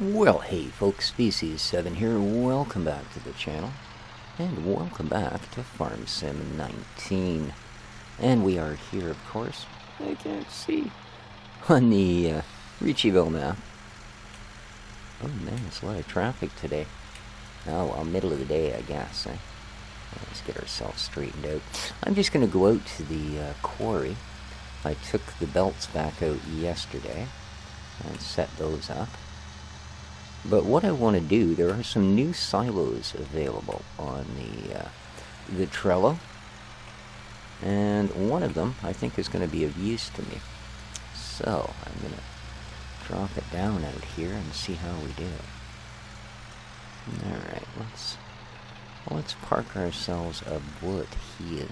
Well, hey folks, Species 7 here, welcome back to the channel, and welcome back to Farm Sim 19. And we are here, of course, I can't see, on the Ricciville map. Oh man, there's a lot of traffic today. Oh well, middle of the day, I guess, eh? Let's get ourselves straightened out. I'm just going to go out to the quarry. I took the belts back out yesterday and set those up. But what I want to do, there are some new silos available on the TRello, and one of them I think is going to be of use to me. So I'm going to drop it down out here and see how we do. All right, let's park ourselves about here.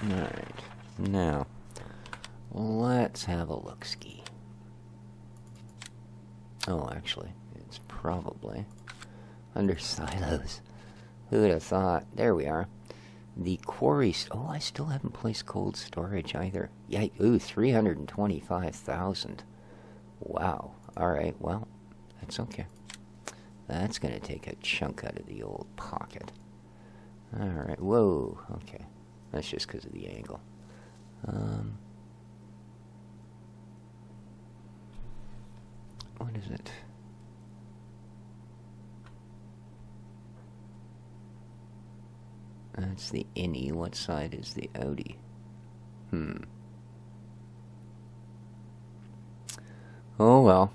All right, now let's have a look-ski. Oh, actually, it's probably under silos. Who would have thought? There we are. The Quarry... Oh, I still haven't placed cold storage either. Yikes. Ooh, 325,000. Wow. Alright, well, that's okay. That's going to take a chunk out of the old pocket. Alright, whoa. Okay. That's just because of the angle. What is it? That's the innie. What side is the outie? Oh well.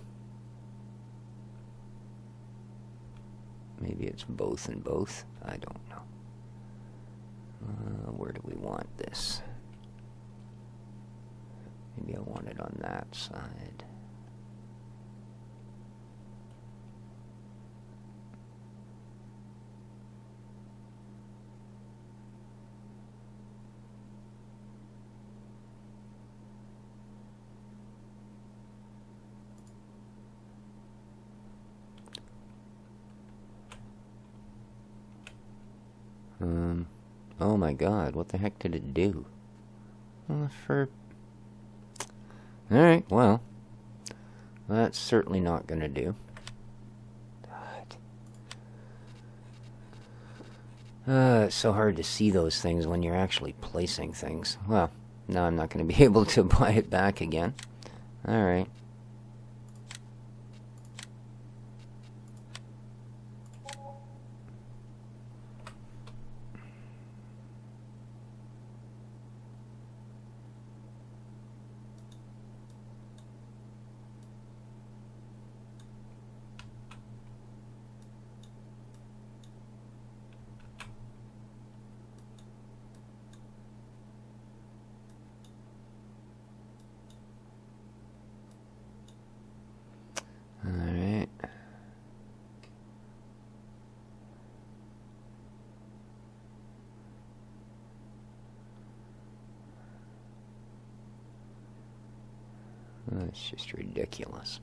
Maybe it's both and both. I don't know. Where do we want this? Maybe I want it on that side. Oh my god, what the heck did it do? Alright, well, that's certainly not gonna do. It's so hard to see those things when you're actually placing things. Well, now I'm not gonna be able to buy it back again. Alright. Alright. That's just ridiculous.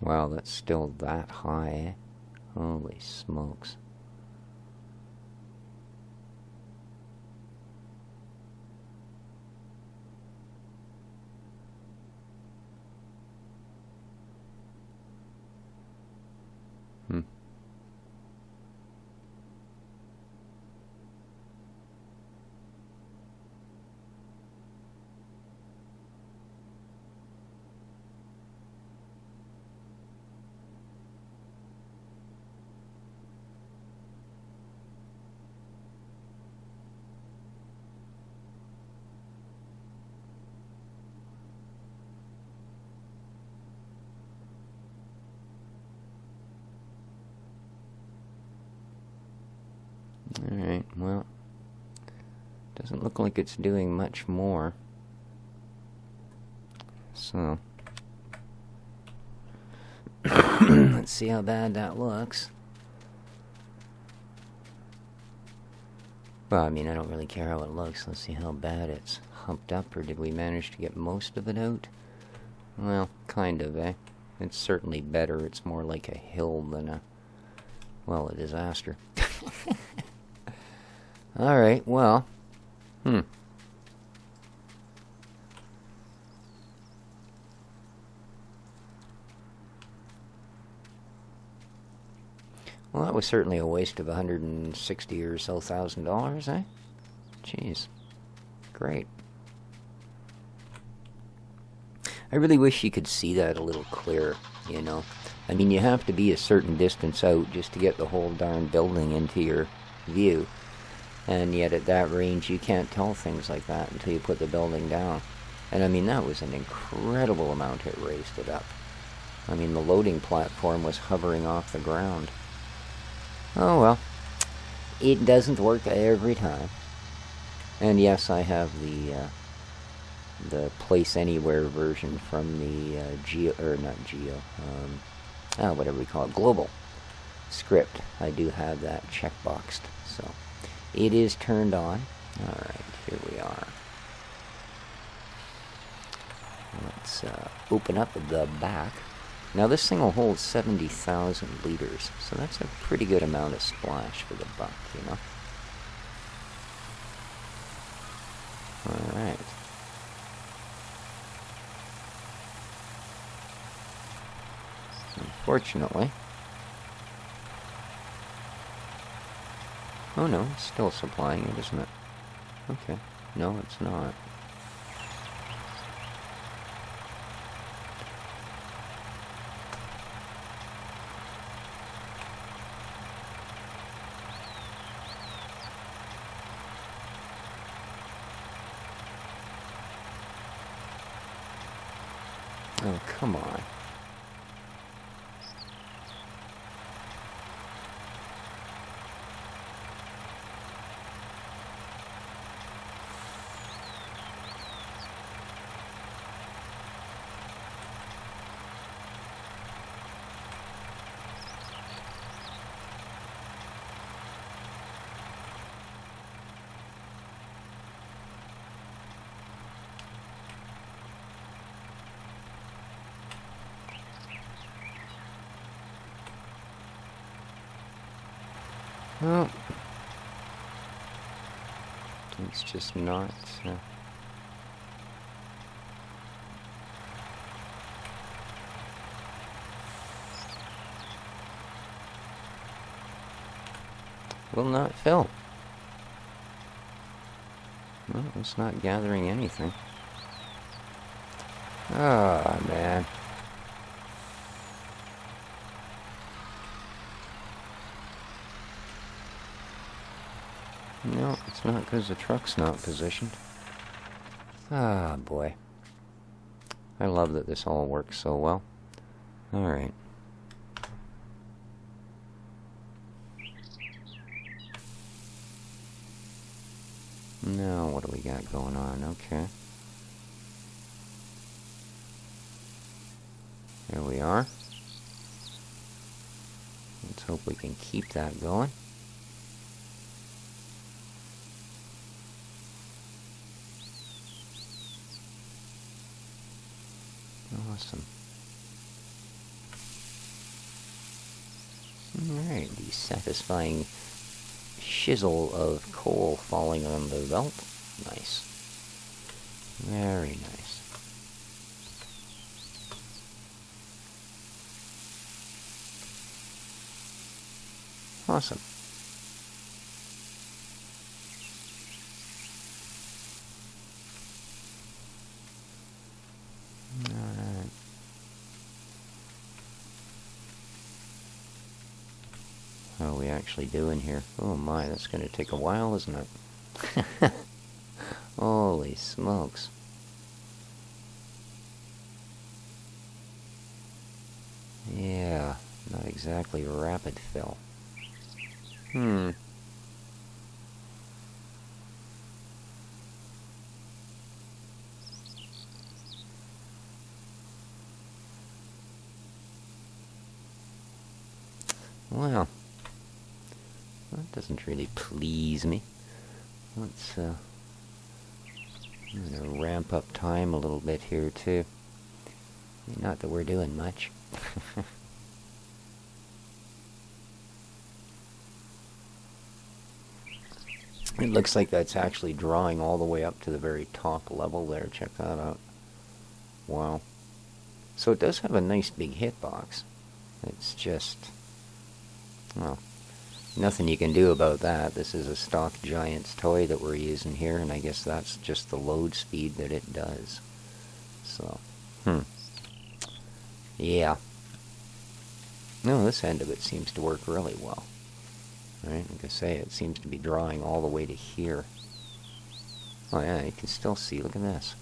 Wow, that's still that high. Holy smokes. Alright, well, doesn't look like it's doing much more. So, let's see how bad that looks. Well, I mean, I don't really care how it looks. Let's see how bad it's humped up, or did we manage to get most of it out? Well, kind of, eh? It's certainly better. It's more like a hill than a, well, a disaster. Alright, well. Well, that was certainly a waste of $160 or so thousand, eh? Jeez. Great. I really wish you could see that a little clearer, you know. I mean, you have to be a certain distance out just to get the whole darn building into your view. And yet at that range, you can't tell things like that until you put the building down. And I mean, that was an incredible amount it raised it up. I mean, the loading platform was hovering off the ground. Oh well, it doesn't work every time. And yes, I have the Place Anywhere version from the whatever we call it, Global script. I do have that checkboxed, so it is turned on. Alright, here we are. Let's open up the back. Now this thing will hold 70,000 liters, so that's a pretty good amount of splash for the buck, you know? Alright. Unfortunately. Oh no, it's still supplying it, isn't it? Okay. No, it's not. Oh, come on. Well, it's just not. Will not fill. Well, it's not gathering anything. Ah, man. No, it's not because the truck's not positioned. Ah, boy. I love that this all works so well. Alright. Now, what do we got going on? Okay. There we are. Let's hope we can keep that going. Awesome. Alright, the satisfying shizzle of coal falling on the belt. Nice. Very nice. Awesome. Alright. How are we actually doing here? Oh my, that's going to take a while, isn't it? Holy smokes. Yeah, not exactly rapid fill. Well, that doesn't really please me. Let's, I'm gonna ramp up time a little bit here, too. Not that we're doing much. It looks like that's actually drawing all the way up to the very top level there. Check that out. Wow. So it does have a nice big hitbox. It's just, well, nothing you can do about that. This is a stock Giants toy that we're using here, and I guess that's just the load speed that it does. So, yeah. No, this end of it seems to work really well. Right, like I say, it seems to be drawing all the way to here. Oh yeah, you can still see, look at this.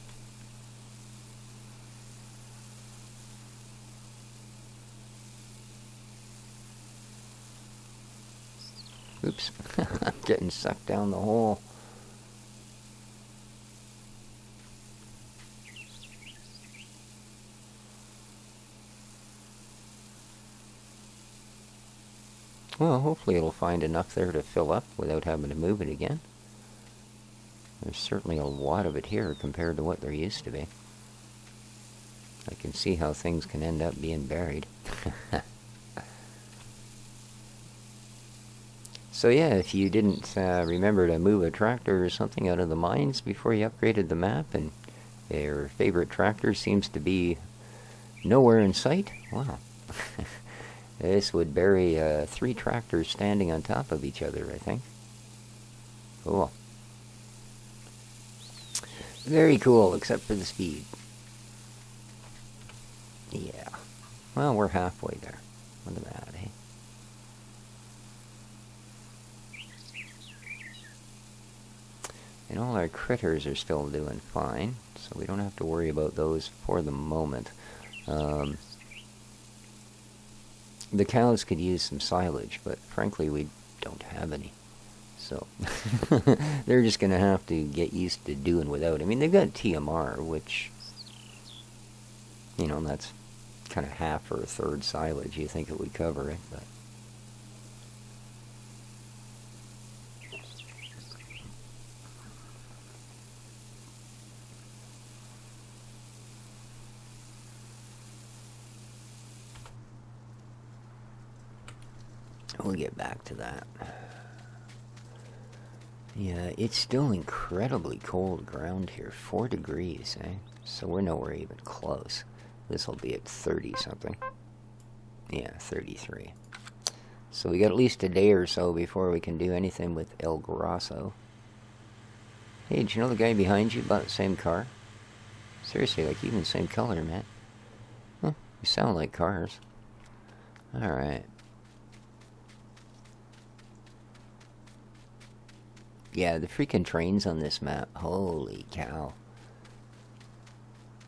Oops, I'm getting sucked down the hole. Well, hopefully it'll find enough there to fill up without having to move it again. There's certainly a lot of it here compared to what there used to be. I can see how things can end up being buried. So yeah, if you didn't remember to move a tractor or something out of the mines before you upgraded the map, and your favorite tractor seems to be nowhere in sight, wow. This would bury 3 tractors standing on top of each other, I think. Cool. Very cool, except for the speed. Yeah. Well, we're halfway there. Look at that, eh? And all our critters are still doing fine, so we don't have to worry about those for the moment. The cows could use some silage, but frankly we don't have any. So they're just going to have to get used to doing without. I mean, they've got TMR, which, you know, that's kind of half or a third silage. You think it would cover it, but... We'll get back to that. Yeah, it's still incredibly cold ground here. 4 degrees, eh? So we're nowhere even close. This will be at 30-something. Yeah, 33. So we got at least a day or so before we can do anything with El Grosso. Hey, did you know the guy behind you bought the same car? Seriously, like even the same color, man. Huh, you sound like cars. Alright. Yeah, the freaking trains on this map, holy cow.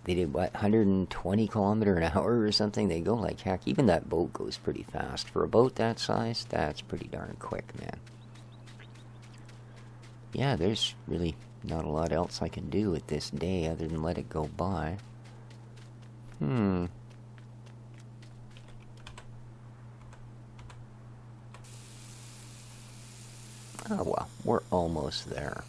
They did, what, 120 kilometer an hour or something? They go like heck. Even that boat goes pretty fast. For a boat that size, that's pretty darn quick, man. Yeah, there's really not a lot else I can do with this day other than let it go by. Oh well, we're almost there.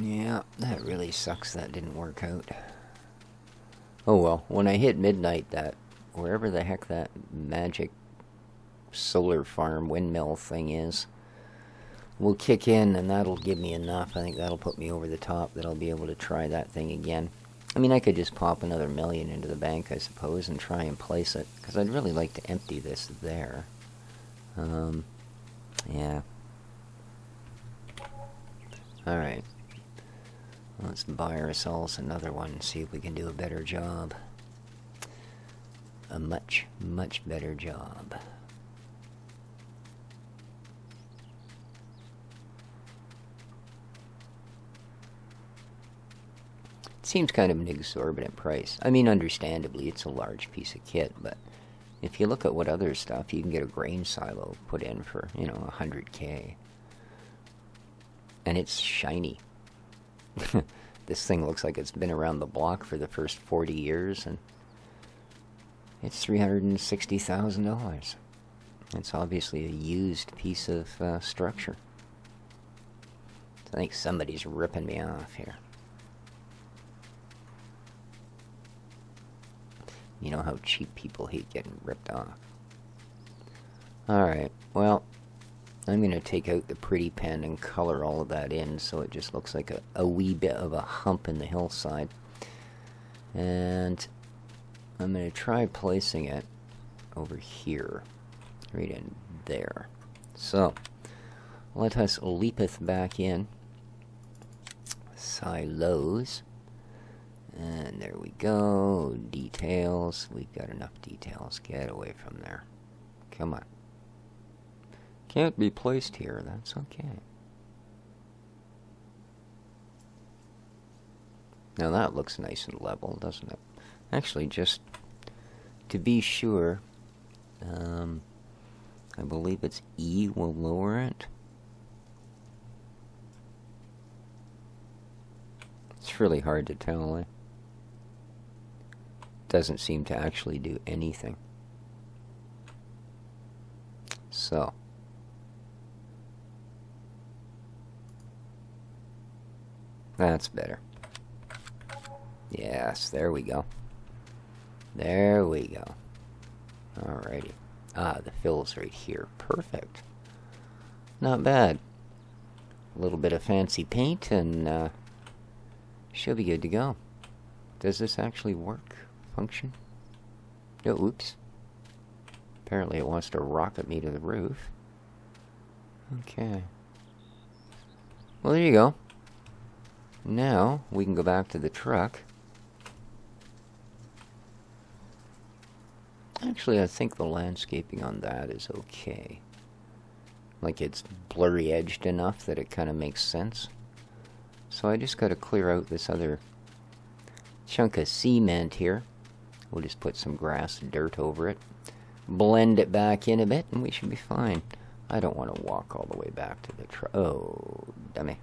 Yeah, that really sucks that didn't work out. Oh well, when I hit midnight, that wherever the heck that magic solar farm windmill thing is will kick in, and that'll give me enough. I think that'll put me over the top that I'll be able to try that thing again. I mean, I could just pop another million into the bank, I suppose, and try and place it, because I'd really like to empty this there. Yeah. Alright. Let's buy ourselves another one and see if we can do a better job. A much, much better job. Seems kind of an exorbitant price. I mean, understandably, it's a large piece of kit, but if you look at what other stuff, you can get a grain silo put in for, you know, $100K. And it's shiny. This thing looks like it's been around the block for the first 40 years, and it's $360,000. It's obviously a used piece of structure. I think somebody's ripping me off here. You know how cheap people hate getting ripped off. Alright, well, I'm going to take out the pretty pen and color all of that in so it just looks like a wee bit of a hump in the hillside. And I'm going to try placing it over here, right in there. So, let us leapeth back in. Silos. And there we go. Details. We've got enough details. Get away from there. Come on. Can't be placed here. That's okay. Now that looks nice and level, doesn't it? Actually, just to be sure, I believe it's E will lower it. It's really hard to tell, eh? Doesn't seem to actually do anything. So. That's better. Yes, there we go. There we go. Alrighty. Ah, the fill's right here. Perfect. Not bad. A little bit of fancy paint and she'll be good to go. Does this actually work? Function? Oh, oops. Apparently it wants to rocket me to the roof. Okay. Well, there you go. Now, we can go back to the truck. Actually, I think the landscaping on that is okay. Like, it's blurry-edged enough that it kind of makes sense. So I just got to clear out this other chunk of cement here. We'll just put some grass and dirt over it. Blend it back in a bit, and we should be fine. I don't want to walk all the way back to the truck. Oh, dummy.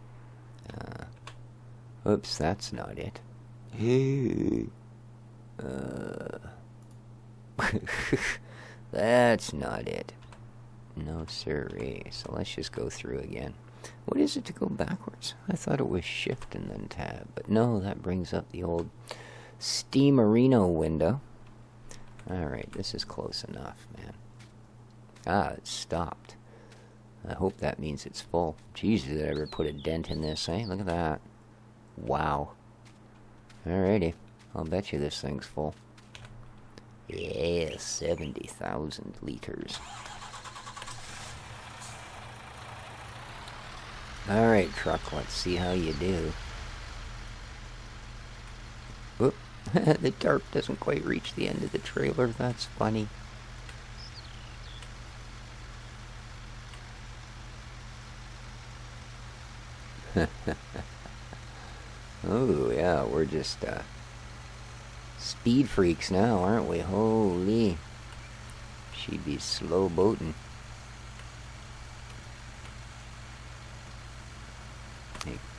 Oops, that's not it. Hey. That's not it. No siree. So let's just go through again. What is it to go backwards? I thought it was shift and then tab. But no, that brings up the old Steamerino window. Alright, this is close enough, man. Ah, it stopped. I hope that means it's full. Jeez, did I ever put a dent in this, eh? Look at that. Wow. Alrighty. I'll bet you this thing's full. Yeah, 70,000 liters. Alright, truck, let's see how you do. Whoop. The tarp doesn't quite reach the end of the trailer. That's funny. Oh, yeah, we're just, speed freaks now, aren't we? Holy. She'd be slow boating.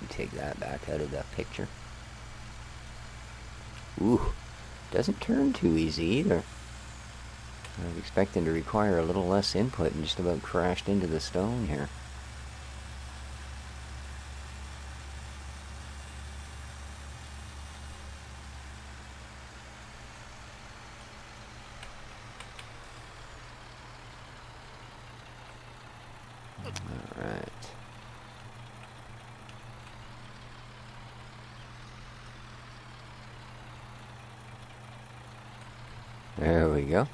Take that back out of the picture. Ooh, doesn't turn too easy either. I was expecting to require a little less input and just about crashed into the stone here. Alright. There we go.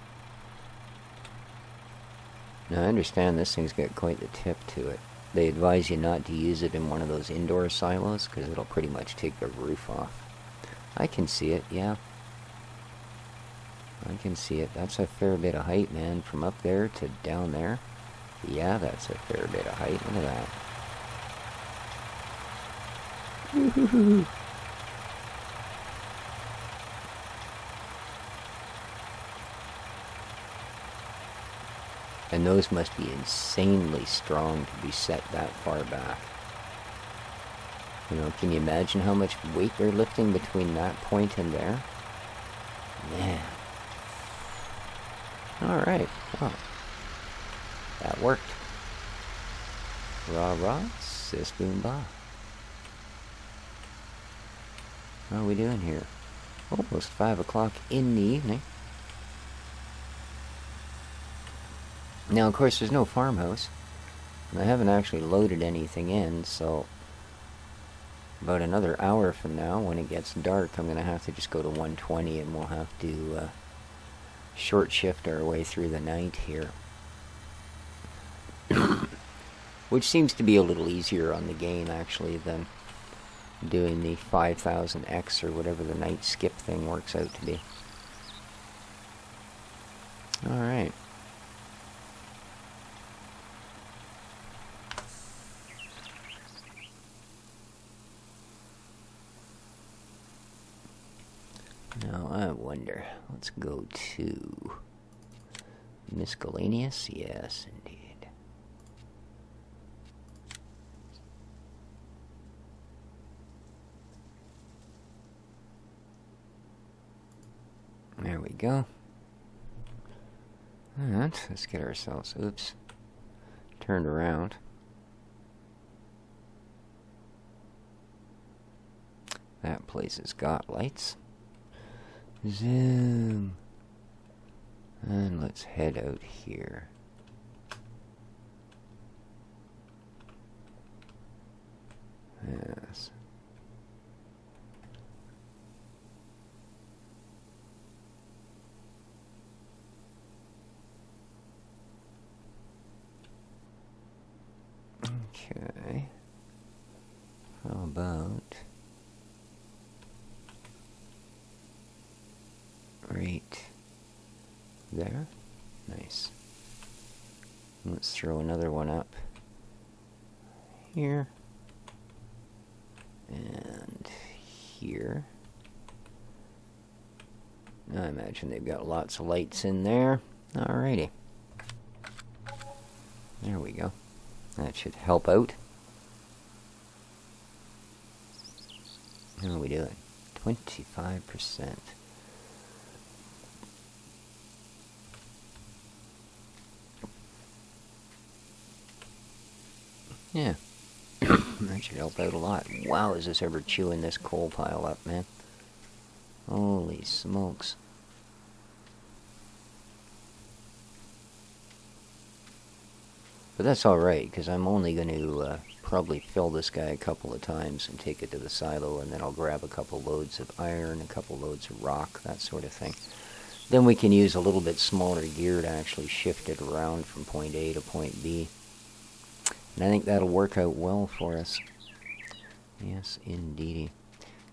Now I understand this thing's got quite the tip to it. They advise you not to use it in one of those indoor silos because it'll pretty much take the roof off. I can see it, yeah. I can see it. That's a fair bit of height, man. From up there to down there. Yeah, that's a fair bit of height. Look at that. And those must be insanely strong to be set that far back. You know, can you imagine how much weight they're lifting between that point and there? Man. Alright, well, that worked. Rah rah, sis boom bah. How are we doing here? Almost 5 o'clock in the evening. Now, of course, there's no farmhouse. And I haven't actually loaded anything in, so about another hour from now, when it gets dark, I'm going to have to just go to 120 and we'll have to short shift our way through the night here. Which seems to be a little easier on the game, actually, than doing the 5000X or whatever the night skip thing works out to be. Alright. Now, I wonder, let's go to miscellaneous. Yes, indeed. There we go. Alright, let's get ourselves, oops, turned around. That place has got lights. Zoom. And let's head out here. Yes. Okay. How about right there? Nice. Let's throw another one up here and here. I imagine they've got lots of lights in there. Alrighty. There we go. That should help out. How are we doing? 25%. Yeah. That should help out a lot. Wow, is this ever chewing this coal pile up, man? Holy smokes. But that's alright, because I'm only going to probably fill this guy a couple of times and take it to the silo, and then I'll grab a couple loads of iron, a couple loads of rock, that sort of thing. Then we can use a little bit smaller gear to actually shift it around from point A to point B. And I think that'll work out well for us. Yes, indeedy.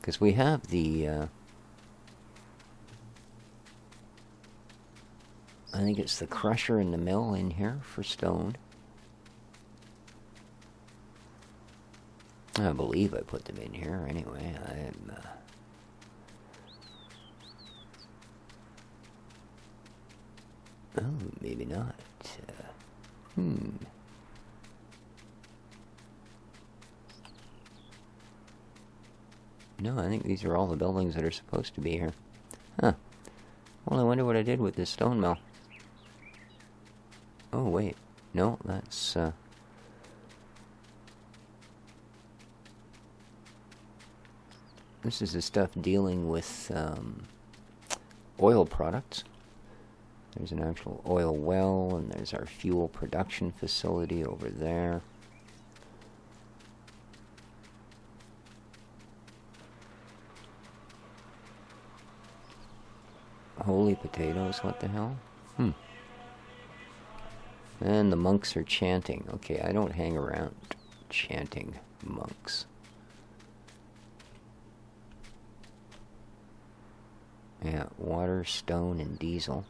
Because we have the, I think it's the crusher and the mill in here for stone. I believe I put them in here anyway. I'm, oh, maybe not. No, I think these are all the buildings that are supposed to be here. Huh. Well, I wonder what I did with this stone mill. Oh, wait. No, that's, this is the stuff dealing with, oil products. There's an actual oil well, and there's our fuel production facility over there. Holy potatoes, what the hell? And the monks are chanting. Okay, I don't hang around chanting monks. Yeah, water, stone, and diesel.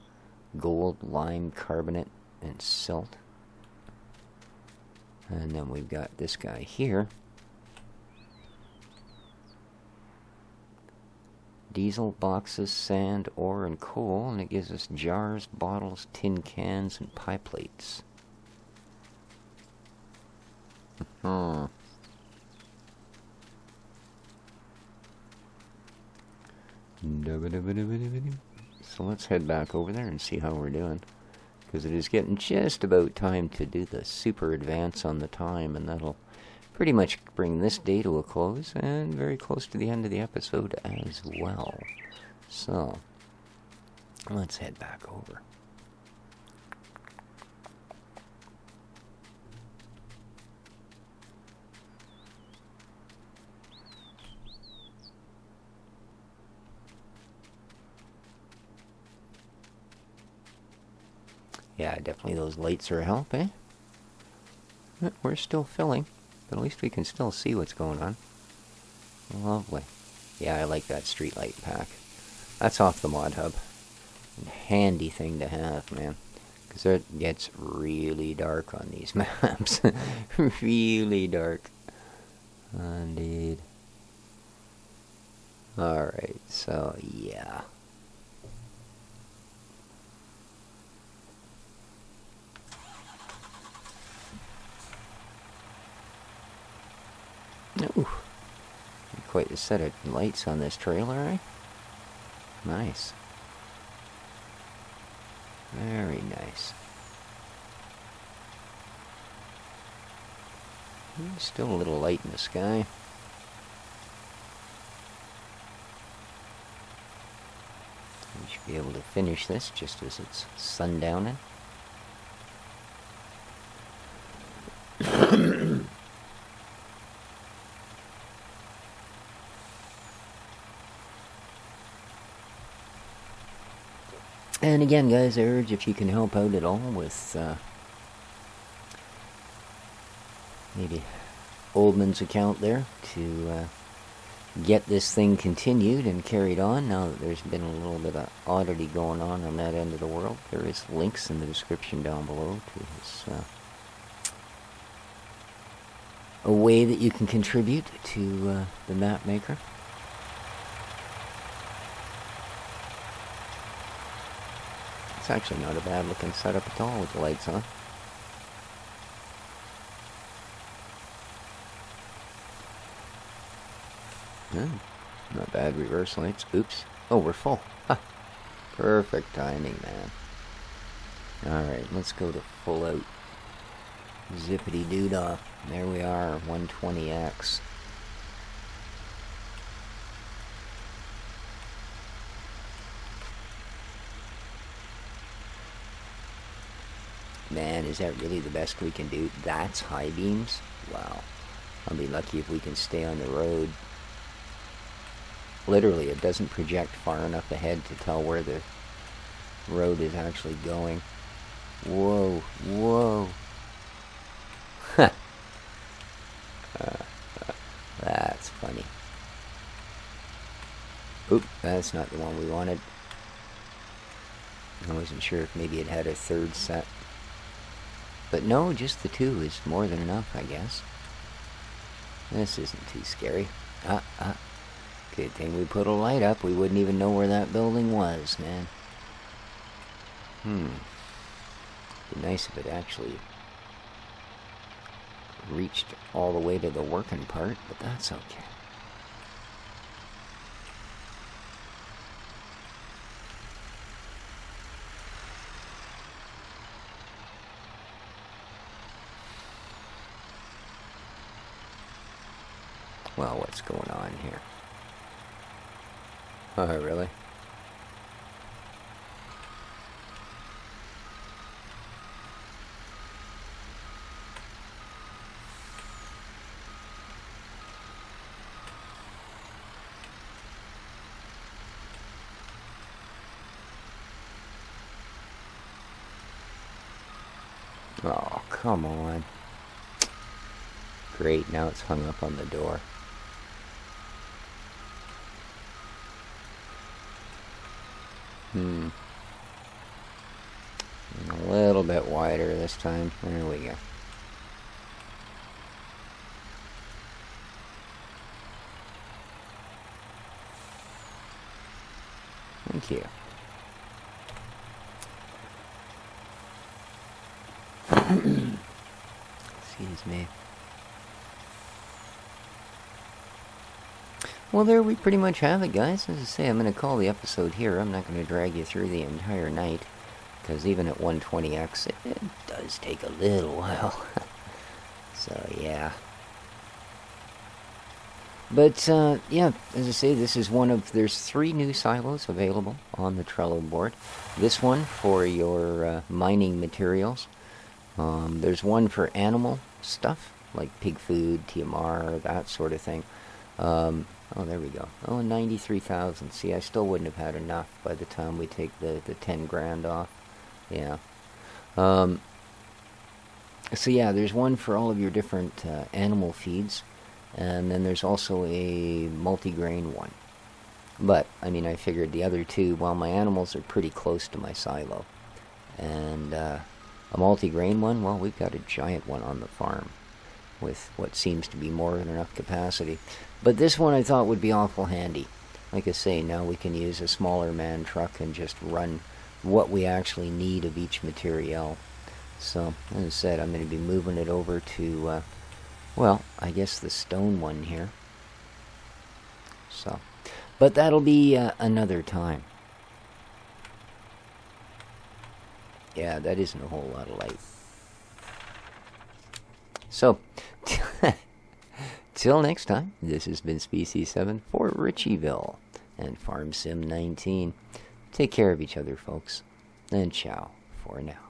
Gold, lime, carbonate, and silt. And then we've got this guy here. Diesel, boxes, sand, ore, and coal, and it gives us jars, bottles, tin cans, and pie plates. So let's head back over there and see how we're doing. Because it is getting just about time to do the super advance on the time, and that'll pretty much bring this day to a close, and very close to the end of the episode as well. So, let's head back over. Yeah, definitely those lights are a help, eh? We're still filling, but at least we can still see what's going on. Lovely. Yeah, I like that street light pack. That's off the mod hub. Handy thing to have, man. Because it gets really dark on these maps. Really dark. Indeed. Alright, so yeah. Ooh. Quite a set of lights on this trailer, eh? Nice. Very nice. Still a little light in the sky. We should be able to finish this just as it's sundowning. And again, guys, I urge if you can help out at all with maybe Oldman's account there to get this thing continued and carried on. Now that there's been a little bit of oddity going on that end of the world, there is links in the description down below to his a way that you can contribute to the map maker. It's actually not a bad looking setup at all with the lights on. Not bad reverse lights. Oops. Oh, we're full. Ha. Perfect timing, man. Alright, let's go to full out. Zippity doodah. There we are, 120x. Man, is that really the best we can do? That's high beams? Wow. I'll be lucky if we can stay on the road. Literally, it doesn't project far enough ahead to tell where the road is actually going. Whoa, whoa. That's funny. Oop, that's not the one we wanted. I wasn't sure if maybe it had a third set. But no, just the two is more than enough, I guess. This isn't too scary. Good thing we put a light up. We wouldn't even know where that building was, man. Be nice if it actually reached all the way to the working part, but that's okay. Well, what's going on here? Oh, really? Oh, come on. Great, now it's hung up on the door. A little bit wider this time. There we go. Thank you. Excuse me. Well, there we pretty much have it, guys. As I say, I'm going to call the episode here. I'm not going to drag you through the entire night, because even at 120x, it does take a little while. So, yeah. But, yeah, as I say, this is one of... There's 3 new silos available on the TRello board. This one for your mining materials. There's one for animal stuff, like pig food, TMR, that sort of thing. Oh, there we go. Oh, 93,000. See, I still wouldn't have had enough by the time we take the 10 grand off. Yeah. So, yeah, there's one for all of your different animal feeds. And then there's also a multi-grain one. But, I mean, I figured the other 2, well, my animals are pretty close to my silo. And a multi-grain one, well, we've got a giant one on the farm with what seems to be more than enough capacity. But this one I thought would be awful handy. Like I say, now we can use a smaller man truck and just run what we actually need of each material. So, as I said, I'm going to be moving it over to... well, I guess the stone one here. So, but that'll be another time. Yeah, that isn't a whole lot of light. So, till next time, this has been Species 7 for Ricciville and Farm Sim 19. Take care of each other, folks, and ciao for now.